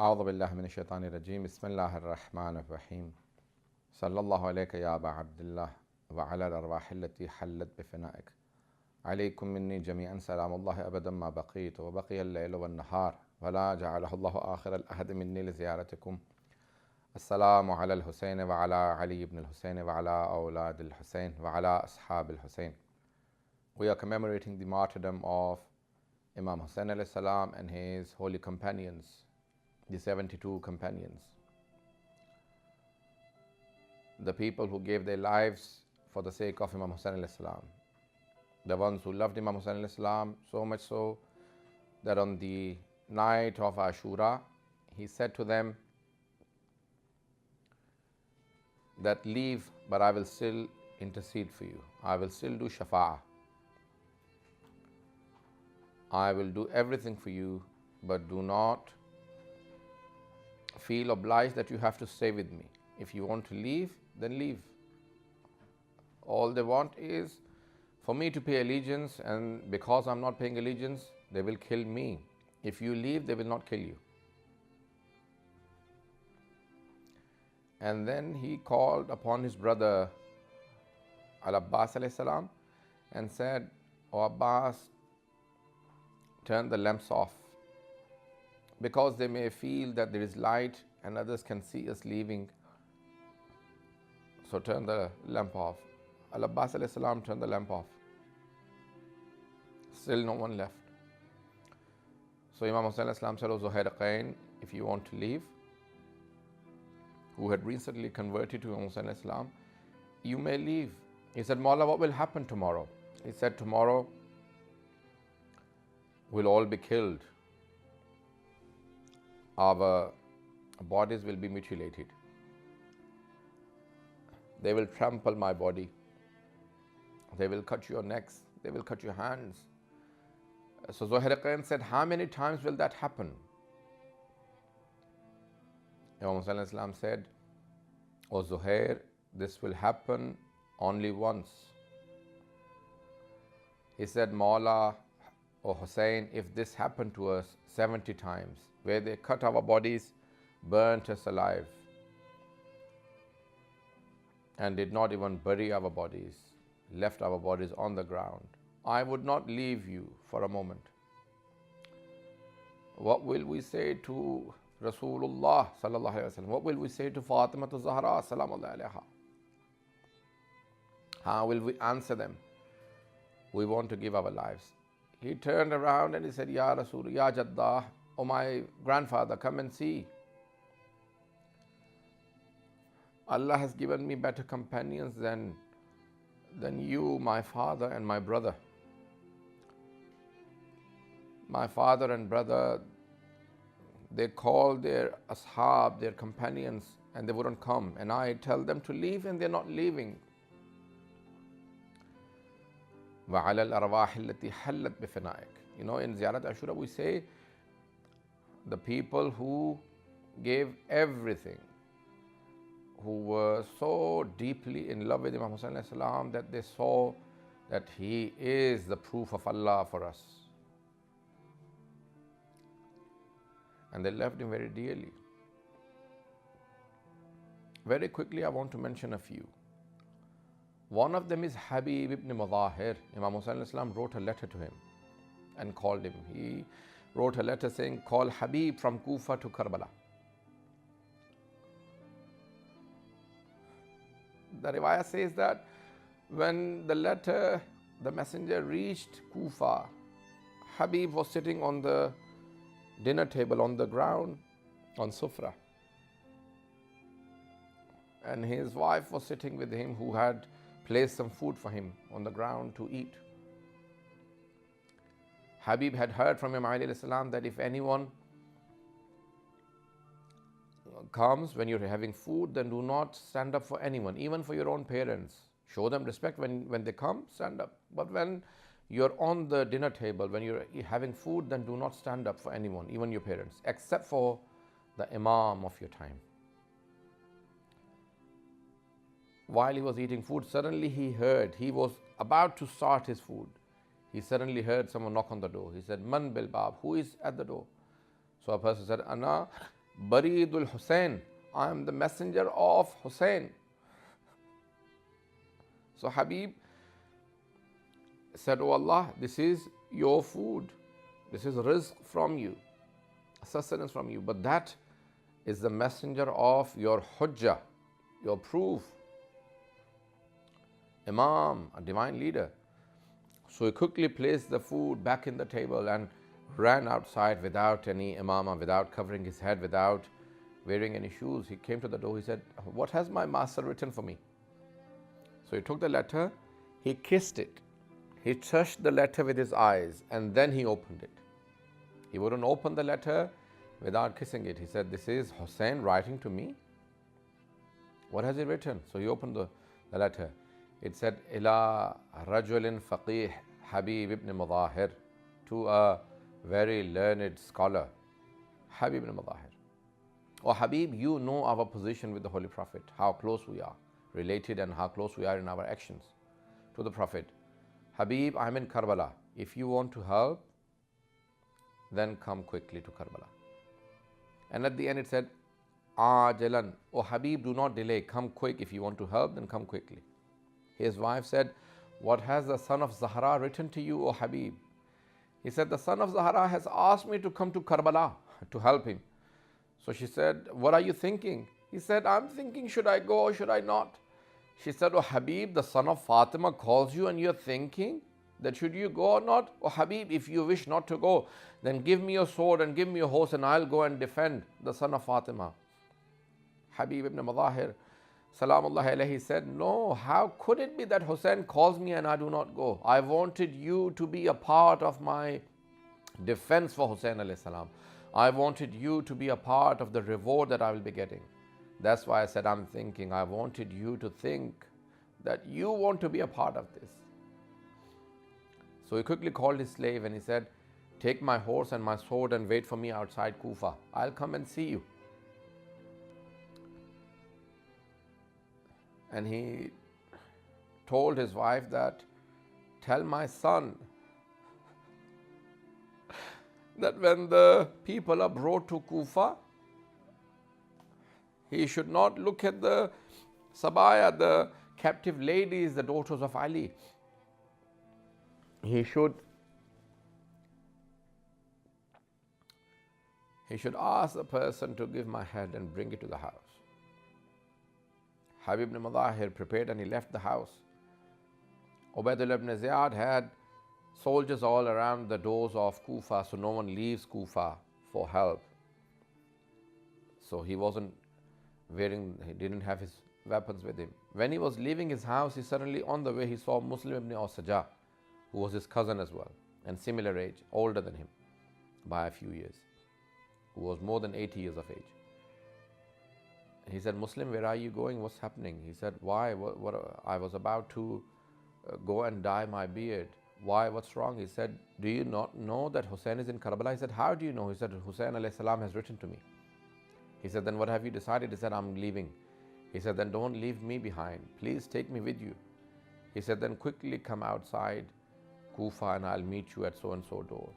أعوذ بالله من الشيطان الرجيم بسم الله الرحمن الرحيم صلى الله عليك يا أبا عبد الله وعلى الأرواح التي حلت بفنائك عليكم مني جميعا سلام الله أبدا ما بقيت وبقي الليل والنهار ولا جعله الله آخر الأهد مني لزيارتكم السلام على الحسين وعلى علي ibn Hussain وعلى أولاد الحسين وعلى أصحاب الحسين. We are commemorating the martyrdom of Imam Hussain alayhi salam and his holy companions, the 72 companions, the people who gave their lives for the sake of Imam Hussain alayhi salam, the ones who loved Imam Hussain alayhi salam so much so that on the night of Ashura he said to them that leave, but I will still intercede for you. I will still do shafa'ah. I will do everything for you, but do not feel obliged that you have to stay with me. If you want to leave, then leave. All they want is for me to pay allegiance, and because I'm not paying allegiance, they will kill me. If you leave, they will not kill you. And then he called upon his brother Al-Abbas alayhi salam and said, "O Abbas, turn the lamps off, because they may feel that there is light and others can see us leaving. So turn the lamp off." Al-Abbas alayhi salam turned the lamp off. Still no one left. So Imam Hussain alayhi salam said, "O Zuhair, if you want to leave," who had recently converted to Imam Hussain alayhi salam, "you may leave." He said, "Mawla, what will happen tomorrow?" He said, "Tomorrow we'll all be killed. Our bodies will be mutilated. They will trample my body. They will cut your necks. They will cut your hands." So Zuhair said, "How many times will that happen?" Imam Hussain alayhi salam said, "O Zuhair, this will happen only once." He said, "Mawla, O Hussain, if this happened to us 70 times, where they cut our bodies, burnt us alive, and did not even bury our bodies, left our bodies on the ground, I would not leave you for a moment. What will we say to Rasulullah sallallahu alaihi wasallam? What will we say to Fatima Zahra salamullahi alaiha? How will we answer them? We want to give our lives." He turned around and he said, "Ya Rasul, Ya Jaddah, O my grandfather, come and see. Allah has given me better companions than you, my father and my brother. My father and brother, they call their ashab, their companions, and they wouldn't come. And I tell them to leave and they're not leaving. وَعَلَى الْأَرْوَاحِ الَّتِي حَلَّتْ بِفِنَائِكَ." You know, in Ziyarat Ashura we say, the people who gave everything, who were so deeply in love with Imam Hussain alayhi salam that they saw that he is the proof of Allah for us. And they loved him very dearly. Very quickly, I want to mention a few. One of them is Habib ibn Mazaher. Imam Hussain alayhi salam wrote a letter to him and called him. He wrote a letter saying, "Call Habib from Kufa to Karbala." The riwayah says that when the messenger reached Kufa, Habib was sitting on the dinner table on the ground, on sufra. And his wife was sitting with him, who had placed some food for him on the ground to eat. Habib had heard from Imam Ali alayhi salam that if anyone comes when you're having food, then do not stand up for anyone, even for your own parents. Show them respect when they come, stand up. But when you're on the dinner table, when you're having food, then do not stand up for anyone, even your parents, except for the Imam of your time. While he was eating food, suddenly he was about to start his food. He suddenly heard someone knock on the door. He said, "Man bil bab," who is at the door? So a person said, "Ana Baridul Hussain, I am the messenger of Hussain. So Habib said, Oh Allah, this is your food. This is rizq from you, sustenance from you. But that is the messenger of your hujjah, your proof. Imam, a divine leader. So he quickly placed the food back in the table and ran outside without any imamah, without covering his head, without wearing any shoes. He came to the door. He said, What has my master written for me? So he took the letter, he kissed it, he touched the letter with his eyes, and then he opened it. He wouldn't open the letter without kissing it. He said, This is Hussain writing to me? What has he written? So he opened the letter. It said, Ila rajulin faqih Habib ibn Mazaher, to a very learned scholar, Habib ibn Mazaher. Oh Habib, you know our position with the Holy Prophet, how close we are related and how close we are in our actions to the Prophet. Habib, I'm in Karbala. If you want to help, then come quickly to Karbala. And at the end it said, Ajalan, oh Habib, do not delay, come quick. If you want to help, then come quickly. His wife said, What has the son of Zahra written to you, O Habib? He said, The son of Zahra has asked me to come to Karbala to help him. So she said, What are you thinking? He said, I'm thinking, should I go or should I not? She said, Oh Habib, the son of Fatima calls you and you're thinking that should you go or not? Oh Habib, if you wish not to go, then give me your sword and give me your horse and I'll go and defend the son of Fatima. Habib ibn Mazaher, Salamullahi alayhi, said, No, how could it be that Hussain calls me and I do not go? I wanted you to be a part of my defense for Hussain alayhi salam. I wanted you to be a part of the reward that I will be getting. That's why I said, I'm thinking. I wanted you to think that you want to be a part of this. So he quickly called his slave and he said, Take my horse and my sword and wait for me outside Kufa. I'll come and see you. And he told his wife that, Tell my son that when the people are brought to Kufa, he should not look at the Sabaya, the captive ladies, the daughters of Ali. He should ask the person to give my head and bring it to the house. Habib ibn Mazaher prepared and he left the house. Ubaidullah ibn Ziyad had soldiers all around the doors of Kufa, so no one leaves Kufa for help. So he didn't have his weapons with him. When he was leaving his house, he suddenly on the way he saw Muslim ibn Awsaja, who was his cousin as well, and similar age, older than him by a few years, who was more than 80 years of age. He said, Muslim, where are you going? What's happening? He said, Why? I was about to go and dye my beard. Why? What's wrong? He said, Do you not know that Hussain is in Karbala? He said, How do you know? He said, Hussain alayhi salam has written to me. He said, Then what have you decided? He said, I'm leaving. He said, Then don't leave me behind. Please take me with you. He said, Then quickly come outside Kufa and I'll meet you at so and so door.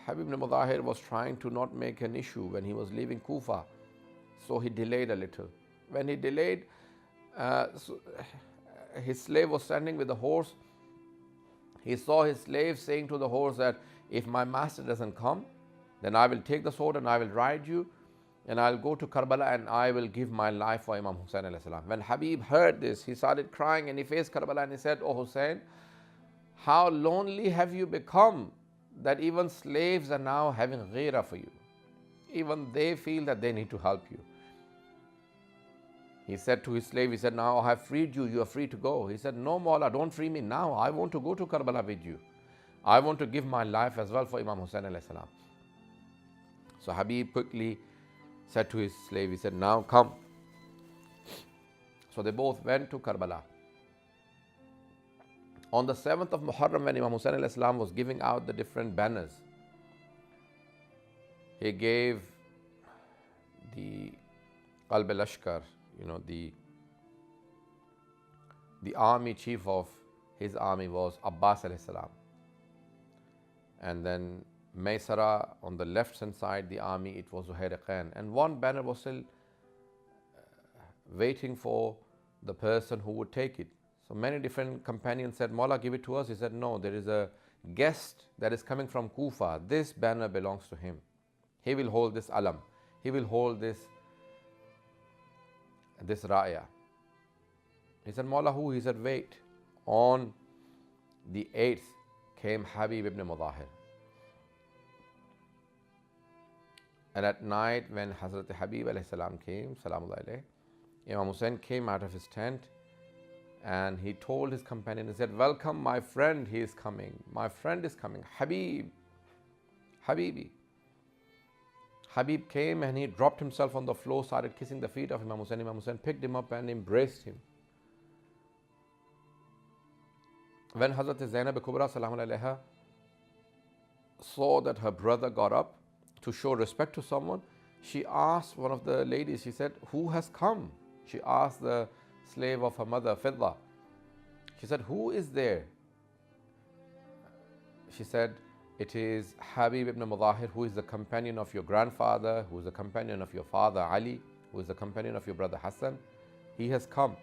Habib ibn Mazaher was trying to not make an issue when he was leaving Kufa, so he delayed a little. When he delayed, his slave was standing with the horse. He saw his slave saying to the horse that if my master doesn't come, then I will take the sword and I will ride you and I'll go to Karbala and I will give my life for Imam Hussain alayhi salam. When Habib heard this, he started crying and he faced Karbala and he said, Oh Hussain, how lonely have you become that even slaves are now having ghira for you. Even they feel that they need to help you. He said to his slave, he said, Now I have freed you, you are free to go. He said, No Mawla, don't free me now. I want to go to Karbala with you. I want to give my life as well for Imam Hussain alayhi salam. So Habib quickly said to his slave, he said, Now come. So they both went to Karbala. On the 7th of Muharram, when Imam Hussain alayhi salam was giving out the different banners, he gave the Qalb al-Lashkar, the army chief of his army was Abbas alayhi salam. And then Maysara, on the left hand side, the army, it was Zuhair. And one banner was still waiting for the person who would take it. So many different companions said, Mawla, give it to us. He said, no, there is a guest that is coming from Kufa. This banner belongs to him. He will hold this alam. He will hold this raya. He said, Mawla, who? He said, wait. On the 8th came Habib ibn Mazaher. And at night, when Hazrat Habib alayhi salam came, Salaamullah alayhi, Imam Hussain came out of his tent and he told his companion, he said, welcome my friend, he is coming. My friend is coming. Habib, Habibi. Habib came and he dropped himself on the floor, started kissing the feet of Imam Hussain. Imam Hussain picked him up and embraced him. When Hazrat Zainab Kubra Salaamullah alayha saw that her brother got up to show respect to someone, she asked one of the ladies, she said, who has come? She asked the slave of her mother, Fidda. She said, who is there? She said, it is Habib ibn Mazaher, who is the companion of your grandfather, who is the companion of your father Ali, who is the companion of your brother Hassan. He has come.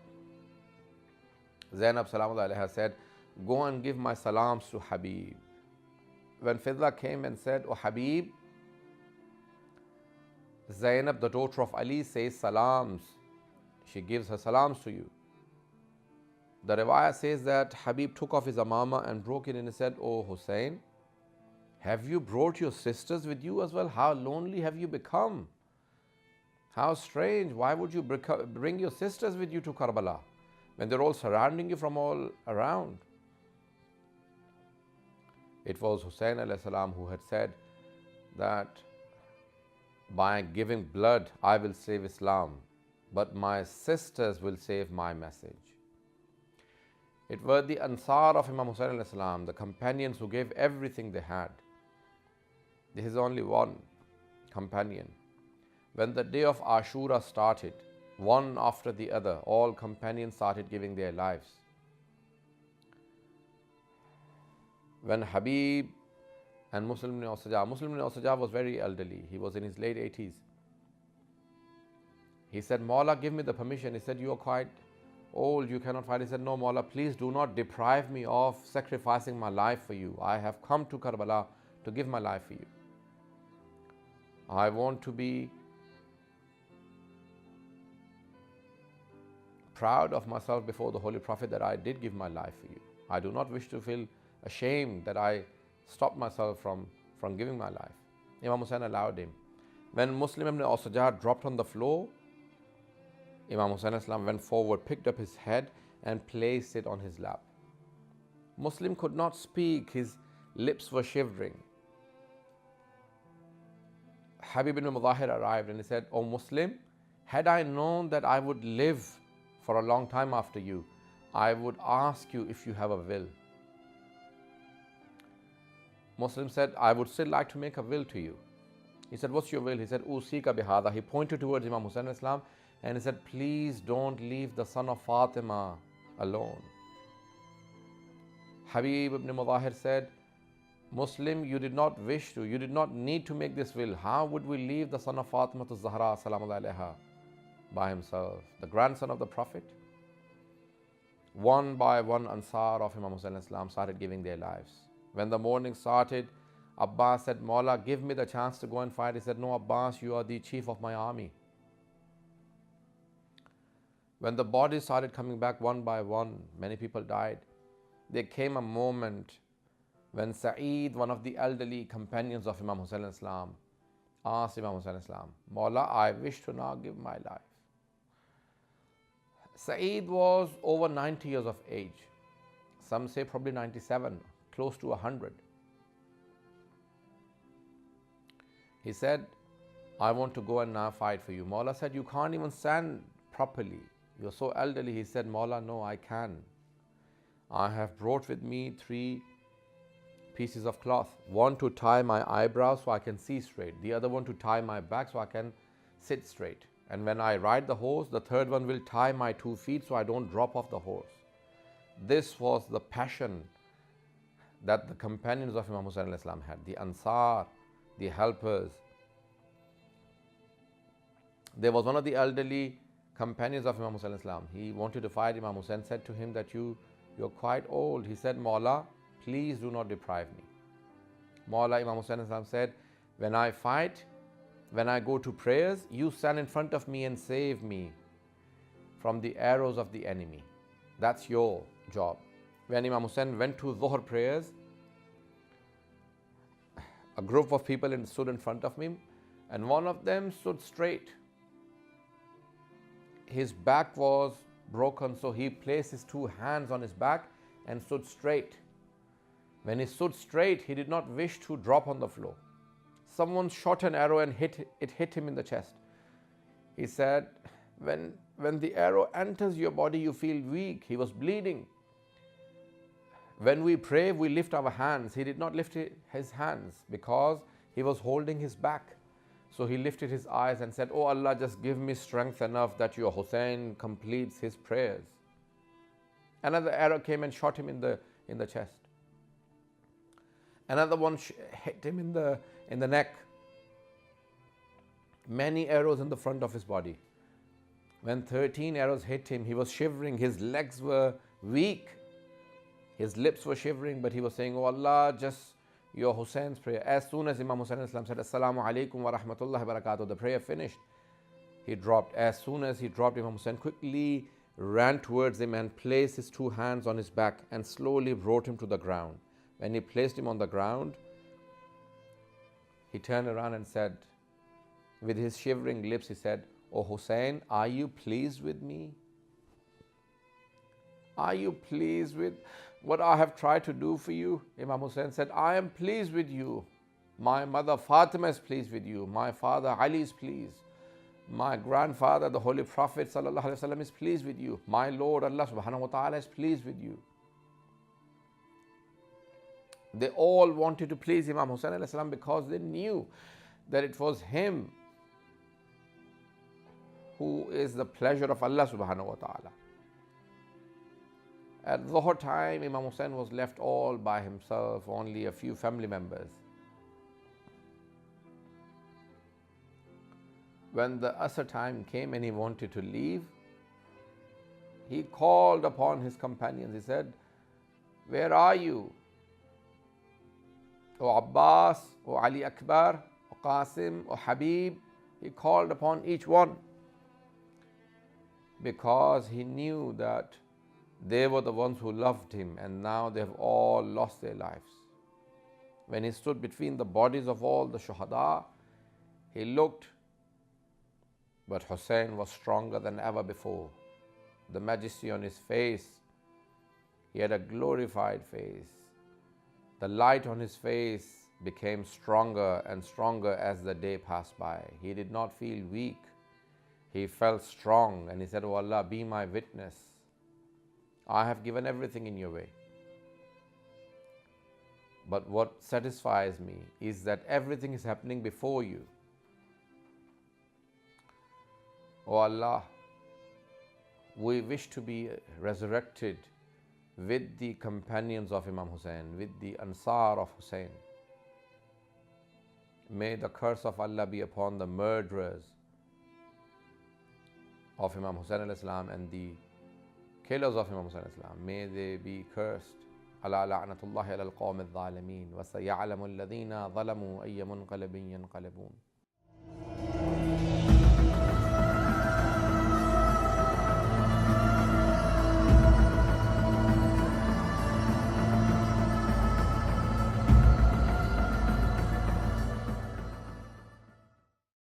Zainab Salaamullah alayha said, go and give my salams to Habib. When Fidda came and said, oh Habib, Zainab, the daughter of Ali, says salams. She gives her salams to you. The riwayah says that Habib took off his amama and broke it and he said, oh Hussein, have you brought your sisters with you as well? How lonely have you become? How strange. Why would you bring your sisters with you to Karbala when they're all surrounding you from all around? It was Hussein alayhi salam who had said that by giving blood, I will save Islam, but my sisters will save my message. It were the Ansar of Imam Hussain alayhi salam, the companions who gave everything they had. There is only one companion. When the day of Ashura started, one after the other, all companions started giving their lives. When Habib and Muslim ibn Awsaja was very elderly. He was in his late 80s. He said, Mawla, give me the permission. He said, you are quite old, you cannot fight. He said, no, Mawla, please do not deprive me of sacrificing my life for you. I have come to Karbala to give my life for you. I want to be proud of myself before the Holy Prophet that I did give my life for you. I do not wish to feel ashamed that I stopped myself from giving my life. Imam Hussain allowed him. When Muslim ibn Awsaja dropped on the floor, Imam Hussain went forward, picked up his head and placed it on his lap. Muslim could not speak, his lips were shivering. Habib ibn Mazaher arrived and he said, oh Muslim, had I known that I would live for a long time after you, I would ask you if you have a will. Muslim said, I would still like to make a will to you. He said, what's your will? He said, Usika bihada. He pointed towards Imam Hussain Islam and he said, please don't leave the son of Fatima alone. Habib ibn Mazaher said, Muslim, you did not wish to, you did not need to make this will. How would we leave the son of Fatima to Zahra Salaamullah alayha by himself, the grandson of the Prophet? One by one Ansar of Imam Hussain Islam started giving their lives. When the morning started, Abbas said, Mawla, give me the chance to go and fight. He said, no, Abbas, you are the chief of my army. When the bodies started coming back one by one, many people died. There came a moment when Sa'id, one of the elderly companions of Imam Hussain Islam, asked Imam Hussain Islam, Mawla, I wish to now give my life. Sa'id was over 90 years of age. Some say probably 97, close to 100. He said, I want to go and now fight for you. Mawla said, you can't even stand properly. You're so elderly. He said, Mawla, no, I can. I have brought with me 3 pieces of cloth. One to tie my eyebrows so I can see straight. The other one to tie my back so I can sit straight. And when I ride the horse, the third one will tie my 2 feet so I don't drop off the horse. This was the passion that the companions of Imam Hussain alayhi salam had, the Ansar, the helpers. There was one of the elderly companions of Imam Hussain alayhi salam. He wanted to fight. Imam Hussain said to him that you're quite old. He said, Mawla, please do not deprive me. Mawla, Imam Hussain alayhi salam said, when I fight, when I go to prayers, you stand in front of me and save me from the arrows of the enemy. That's your job. When Imam Hussain went to Zuhair prayers, a group of people stood in front of him, and one of them stood straight. His back was broken, so he placed his two hands on his back and stood straight. When he stood straight, he did not wish to drop on the floor. Someone shot an arrow and it hit him in the chest. He said, when the arrow enters your body, you feel weak. He was bleeding. When we pray, we lift our hands. He did not lift his hands because he was holding his back. So he lifted his eyes and said, Oh Allah, just give me strength enough that your Hussein completes his prayers. Another arrow came and shot him in the chest. Another one hit him in the neck. Many arrows in the front of his body. When 13 arrows hit him, he was shivering. His legs were weak. His lips were shivering, but he was saying, Oh Allah, just your Hussein's prayer. As soon as Imam Hussain said, Assalamu alaikum wa rahmatullahi wa barakatuh, the prayer finished, he dropped. As soon as he dropped, Imam Hussain quickly ran towards him and placed his two hands on his back and slowly brought him to the ground. When he placed him on the ground, he turned around and said, with his shivering lips, he said, Oh Hussein, are you pleased with me? Are you pleased with what I have tried to do for you? Imam Hussain said, I am pleased with you. My mother Fatima is pleased with you. My father Ali is pleased. My grandfather, the Holy Prophet sallallahu alaihi wasallam, is pleased with you. My Lord Allah subhanahu wa ta'ala is pleased with you. They all wanted to please Imam Hussain alayhi salam because they knew that it was him who is the pleasure of Allah subhanahu wa ta'ala. At Dhuhr time, Imam Hussain was left all by himself, only a few family members. When the Asr time came and he wanted to leave, he called upon his companions. He said, Where are you? O Abbas, O Ali Akbar, O Qasim, O Habib. He called upon each one because he knew that they were the ones who loved him, and now they have all lost their lives. When he stood between the bodies of all the shuhada, he looked, but Hussein was stronger than ever before. The majesty on his face, he had a glorified face. The light on his face became stronger and stronger as the day passed by. He did not feel weak. He felt strong, and he said, Oh Allah, be my witness. I have given everything in your way. But what satisfies me is that everything is happening before you. Oh Allah, we wish to be resurrected with the companions of Imam Hussain, with the Ansar of Hussain. May the curse of Allah be upon the murderers of Imam Hussain alayhi salam and the killers of Imam Hussain alayhi salam. May they be cursed. Ala la'natullahi ala al-qawm al-zalimin wa saya'lamu alladhina zalamu ayya munqalabin yanqalibun.